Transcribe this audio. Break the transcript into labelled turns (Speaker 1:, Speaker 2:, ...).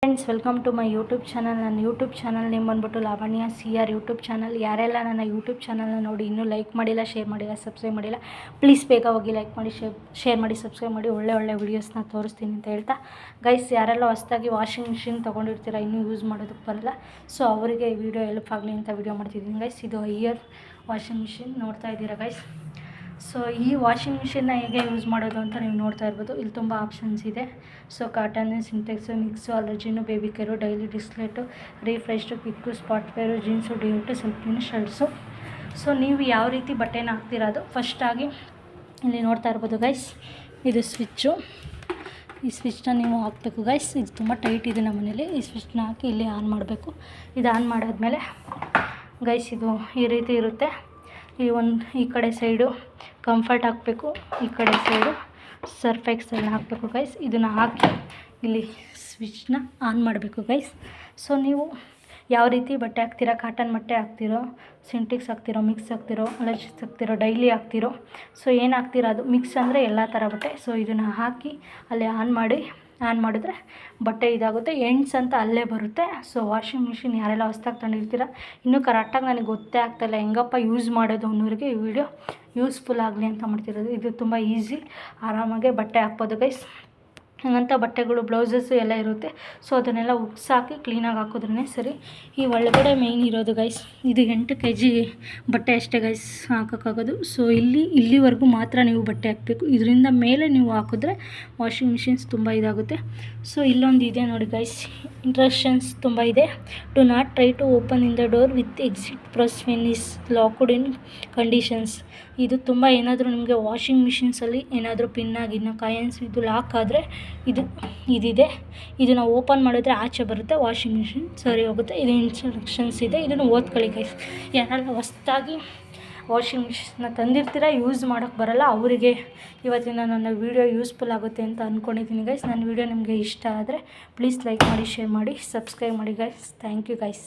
Speaker 1: Friends, welcome to my YouTube channel. ನನ್ನ YouTube channel name ಬಂದ್ಬಿಟ್ಟು Lavanya CR YouTube channel. ಯಾರೆಲ್ಲ ನನ್ನ ಯೂಟ್ಯೂಬ್ ಚಾನಲ್ನ ನೋಡಿ ಇನ್ನೂ ಲೈಕ್ ಮಾಡಿಲ್ಲ, ಶೇರ್ ಮಾಡಿಲ್ಲ, ಸಬ್ಸ್ಕ್ರೈಬ್ ಮಾಡಿಲ್ಲ, ಪ್ಲೀಸ್ ಬೇಗ ಹೋಗಿ ಲೈಕ್ ಮಾಡಿ, ಶೇರ್ ಮಾಡಿ, ಸಬ್ಸ್ಕ್ರೈಬ್ ಮಾಡಿ. ಒಳ್ಳೆ ವೀಡಿಯೋಸ್ನ ತೋರಿಸ್ತೀನಿ ಅಂತ ಹೇಳ್ತಾ, ಗೈಸ್ ಯಾರೆಲ್ಲ ಹೊಸದಾಗಿ ವಾಷಿಂಗ್ ಮಿಷಿನ್ ತೊಗೊಂಡಿರ್ತೀರ, ಇನ್ನೂ ಯೂಸ್ ಮಾಡೋದಕ್ಕೆ ಬರಲ್ಲ, ಸೊ ಅವರಿಗೆ ಈ ವಿಡಿಯೋ ಹೆಲ್ಪ್ ಆಗಲಿ ಅಂತ ವಿಡಿಯೋ ಮಾಡ್ತಿದ್ದೀನಿ ಗೈಸ್. ಇದು ಹೈಯರ್ ವಾಷಿಂಗ್ ಮಿಷಿನ್ ನೋಡ್ತಾ ಇದ್ದೀರಾ ಗೈಸ್. ಸೊ ಈ ವಾಷಿಂಗ್ ಮಿಷಿನ್ನ ಹೇಗೆ ಯೂಸ್ ಮಾಡೋದು ಅಂತ ನೀವು ನೋಡ್ತಾ ಇರ್ಬೋದು. ಇಲ್ಲಿ ತುಂಬ ಆಪ್ಷನ್ಸ್ ಇದೆ. ಸೊ ಕಾಟನ್ನು, ಸಿಂಟೆಕ್ಸು, ಮಿಕ್ಸು, ಅಲರ್ಜಿನು, ಬೇಬಿ ಕೇರು, ಡೈಲಿ ಡಿಸ್ಲೆಟು, refresh, quick, spot wear, jeans, duvet, ಸೆಲ್ಫಿನು, ಶರ್ಟ್ಸು. ಸೊ ನೀವು ಯಾವ ರೀತಿ ಬಟ್ಟೆನ ಹಾಕ್ತಿರೋದು ಫಸ್ಟಾಗಿ ಇಲ್ಲಿ ನೋಡ್ತಾ ಇರ್ಬೋದು ಗೈಸ್. ಇದು ಸ್ವಿಚ್ಚು. ಈ ಸ್ವಿಚ್ನ ನೀವು ಹಾಕಬೇಕು ಗೈಸ್. ಇದು ತುಂಬ ಟೈಟ್ ಇದೆ ನಮ್ಮ ಮನೇಲಿ. ಈ ಸ್ವಿಚ್ನ ಹಾಕಿ ಇಲ್ಲಿ ಆನ್ ಮಾಡಬೇಕು. ಇದು ಆನ್ ಮಾಡಾದ್ಮೇಲೆ ಗೈಸ್ ಇದು ಈ ರೀತಿ ಇರುತ್ತೆ. ಈ ಕಡೆ ಸೈಡು ಕಂಫರ್ಟ್ ಹಾಕಬೇಕು, ಈ ಕಡೆ ಸೈಡು ಸರ್ಫ್ ಎಕ್ಸೆಲ್ ಹಾಕಬೇಕು ಗೈಸ್. ಇದನ್ನು ಹಾಕಿ ಇಲ್ಲಿ ಸ್ವಿಚ್ನ ಆನ್ ಮಾಡಬೇಕು ಗೈಸ್. ಸೊ ನೀವು ಯಾವ ರೀತಿ ಬಟ್ಟೆ ಹಾಕ್ತಿರೋ, ಕಾಟನ್ ಬಟ್ಟೆ ಹಾಕ್ತಿರೋ, ಸಿಂಟೆಕ್ಸ್ ಹಾಕ್ತಿರೋ, ಮಿಕ್ಸ್ ಹಾಕ್ತಿರೋ, ಅಲರ್ಜಿಸ್ ಹಾಕ್ತಿರೋ, ಡೈಲಿ ಹಾಕ್ತಿರೋ, ಸೊ ಏನು ಹಾಕ್ತಿರೋ ಅದು ಮಿಕ್ಸ್ ಅಂದರೆ ಎಲ್ಲ ಥರ ಬಟ್ಟೆ. ಸೊ ಇದನ್ನು ಹಾಕಿ ಅಲ್ಲಿ ಆನ್ ಮಾಡಿದ್ರೆ ಬಟ್ಟೆ ಇದಾಗುತ್ತೆ. ಎಂಡ್ಸ್ ಅಂತ ಅಲ್ಲೇ ಬರುತ್ತೆ. ಸೊ ವಾಷಿಂಗ್ ಮಿಷಿನ್ ಯಾರೆಲ್ಲ ಹೊಸ್ದಾಗಿ ತಂದಿರ್ತೀರ, ಇನ್ನೂ ಕರೆಕ್ಟಾಗಿ ನನಗೆ ಗೊತ್ತೇ ಆಗ್ತಾಯಿಲ್ಲ ಹೆಂಗಪ್ಪ ಯೂಸ್ ಮಾಡೋದು ಅನ್ನೋರಿಗೆ ಈ ವಿಡಿಯೋ ಯೂಸ್ಫುಲ್ ಆಗಲಿ ಅಂತ ಮಾಡ್ತಿರೋದು. ಇದು ತುಂಬ ಈಸಿ, ಆರಾಮಾಗೆ ಬಟ್ಟೆ ಹಾಕ್ಬೋದು ಗೈಸ್. ಹಂಗಂತ ಬಟ್ಟೆಗಳು, ಬ್ಲೌಸಸ್ಸು ಎಲ್ಲ ಇರುತ್ತೆ. ಸೊ ಅದನ್ನೆಲ್ಲ ಉಗ್ಸಾಕಿ ಕ್ಲೀನಾಗಿ ಹಾಕಿದ್ರೇ ಸರಿ. ಈ ಒಳಗಡೆ ಮೇಯ್ನ್ ಇರೋದು ಗೈಸ್, ಇದು 8 kg ಬಟ್ಟೆ ಅಷ್ಟೇ ಗೈಸ್ ಹಾಕೋಕ್ಕಾಗೋದು. ಸೊ ಇಲ್ಲಿವರೆಗೂ ಮಾತ್ರ ನೀವು ಬಟ್ಟೆ ಹಾಕಬೇಕು. ಇದರಿಂದ ಮೇಲೆ ನೀವು ಹಾಕಿದ್ರೆ ವಾಷಿಂಗ್ ಮಿಷಿನ್ಸ್ ತುಂಬ ಇದಾಗುತ್ತೆ. ಸೊ ಇಲ್ಲೊಂದು ಇದೆ ನೋಡಿ ಗೈಸ್, ಇಂಟ್ರಕ್ಷನ್ಸ್ ತುಂಬ ಇದೆ. Do not try to open in the door with exit press when is locked in conditions. ಇದು ತುಂಬ ಏನಾದರೂ ನಿಮಗೆ ವಾಷಿಂಗ್ ಮಿಷಿನ್ಸಲ್ಲಿ ಏನಾದರೂ ಪಿನ್ನಾಗಿನ್ನ ಕಾಯನ್ಸ್ ಇದು ಲಾಕ್ ಆದರೆ ಇದಿದೆ. ಇದನ್ನು ಓಪನ್ ಮಾಡಿದ್ರೆ ಆಚೆ ಬರುತ್ತೆ, ವಾಷಿಂಗ್ ಮಿಷಿನ್ ಸರಿ ಹೋಗುತ್ತೆ. ಇದು ಇನ್ಸ್ಟ್ರಕ್ಷನ್ಸ್ ಇದೆ, ಇದನ್ನು ಓದ್ಕೊಳ್ಳಿ ಗೈಸ್. ಯಾರೆಲ್ಲ ಹೊಸ್ದಾಗಿ ವಾಷಿಂಗ್ ಮಿಷಿನ್ನ ತಂದಿರ್ತೀರ, ಯೂಸ್ ಮಾಡೋಕ್ಕೆ ಬರಲ್ಲ, ಅವರಿಗೆ ಇವತ್ತಿನ ನನ್ನ ವೀಡಿಯೋ ಯೂಸ್ಫುಲ್ ಆಗುತ್ತೆ ಅಂತ ಅಂದ್ಕೊಂಡಿದ್ದೀನಿ ಗೈಸ್. ನನ್ನ ವೀಡಿಯೋ ನಿಮಗೆ ಇಷ್ಟ ಆದರೆ ಪ್ಲೀಸ್ ಲೈಕ್ ಮಾಡಿ, ಶೇರ್ ಮಾಡಿ, ಸಬ್ಸ್ಕ್ರೈಬ್ ಮಾಡಿ ಗೈಸ್. Thank you guys.